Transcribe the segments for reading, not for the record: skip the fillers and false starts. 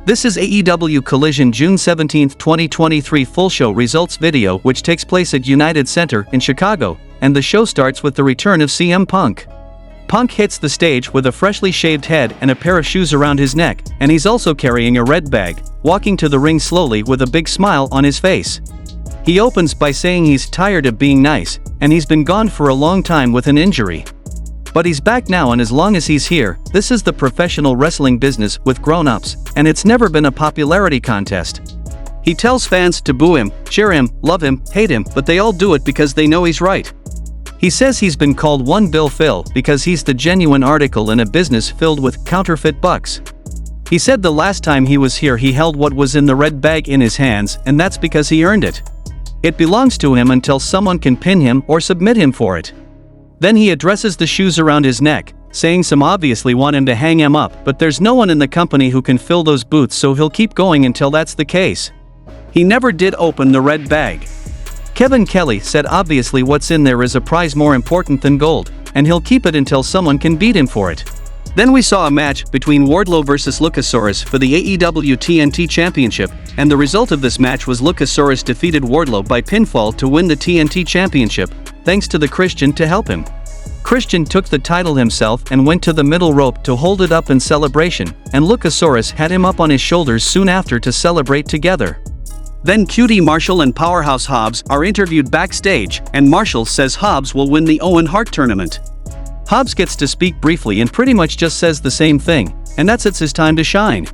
This is AEW Collision June 17, 2023 full show results video which takes place at United Center in Chicago, and the show starts with the return of CM Punk. Punk hits the stage with a freshly shaved head and a pair of shoes around his neck, and he's also carrying a red bag, walking to the ring slowly with a big smile on his face. He opens by saying he's tired of being nice, and he's been gone for a long time with an injury. But he's back now, and as long as he's here, this is the professional wrestling business with grown-ups, and it's never been a popularity contest. He tells fans to boo him, cheer him, love him, hate him, but they all do it because they know he's right. He says he's been called One Bill Phil because he's the genuine article in a business filled with counterfeit bucks. He said the last time he was here he held what was in the red bag in his hands, and that's because he earned it. It belongs to him until someone can pin him or submit him for it. Then he addresses the shoes around his neck, saying some obviously want him to hang him up, but there's no one in the company who can fill those boots, so he'll keep going until that's the case. He never did open the red bag. Kevin Kelly said obviously what's in there is a prize more important than gold, and he'll keep it until someone can beat him for it. Then we saw a match between Wardlow vs Luchasaurus for the AEW TNT Championship, and the result of this match was Luchasaurus defeated Wardlow by pinfall to win the TNT Championship, thanks to the Christian to help him. Christian took the title himself and went to the middle rope to hold it up in celebration, and Luchasaurus had him up on his shoulders soon after to celebrate together. Then QT Marshall and Powerhouse Hobbs are interviewed backstage, and Marshall says Hobbs will win the Owen Hart tournament. Hobbs gets to speak briefly and pretty much just says the same thing, and that's it's his time to shine.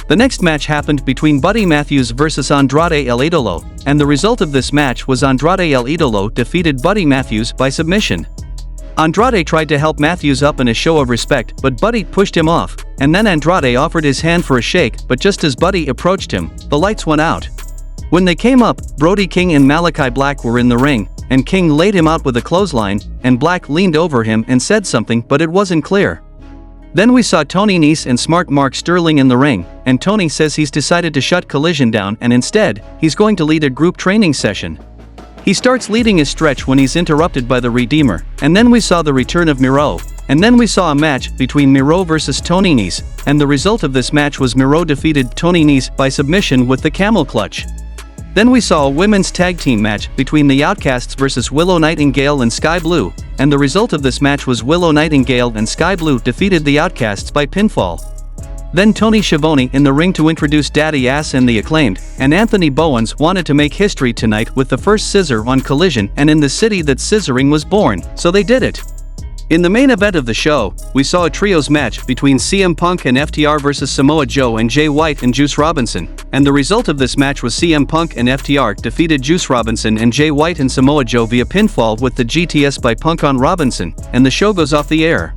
The next match happened between Buddy Matthews vs Andrade El Idolo, and the result of this match was Andrade El Idolo defeated Buddy Matthews by submission. Andrade tried to help Matthews up in a show of respect, but Buddy pushed him off, and then Andrade offered his hand for a shake, but just as Buddy approached him, the lights went out. When they came up, Brody King and Malachi Black were in the ring, and King laid him out with a clothesline, and Black leaned over him and said something, but it wasn't clear. Then we saw Tony Nese and Smart Mark Sterling in the ring, and Tony says he's decided to shut Collision down, and instead, he's going to lead a group training session. He starts leading his stretch when he's interrupted by the Redeemer, and then we saw the return of Miro, and then we saw a match between Miro vs Tony Nese, and the result of this match was Miro defeated Tony Nese by submission with the camel clutch. Then we saw a women's tag team match between the Outcasts vs Willow Nightingale and Sky Blue, and the result of this match was Willow Nightingale and Sky Blue defeated the Outcasts by pinfall. Then Tony Schiavone in the ring to introduce Daddy Ass and the Acclaimed, and Anthony Bowens wanted to make history tonight with the first scissor on Collision and in the city that scissoring was born, so they did it. In the main event of the show, we saw a trios match between CM Punk and FTR vs Samoa Joe and Jay White and Juice Robinson, and the result of this match was CM Punk and FTR defeated Juice Robinson and Jay White and Samoa Joe via pinfall with the GTS by Punk on Robinson, and the show goes off the air.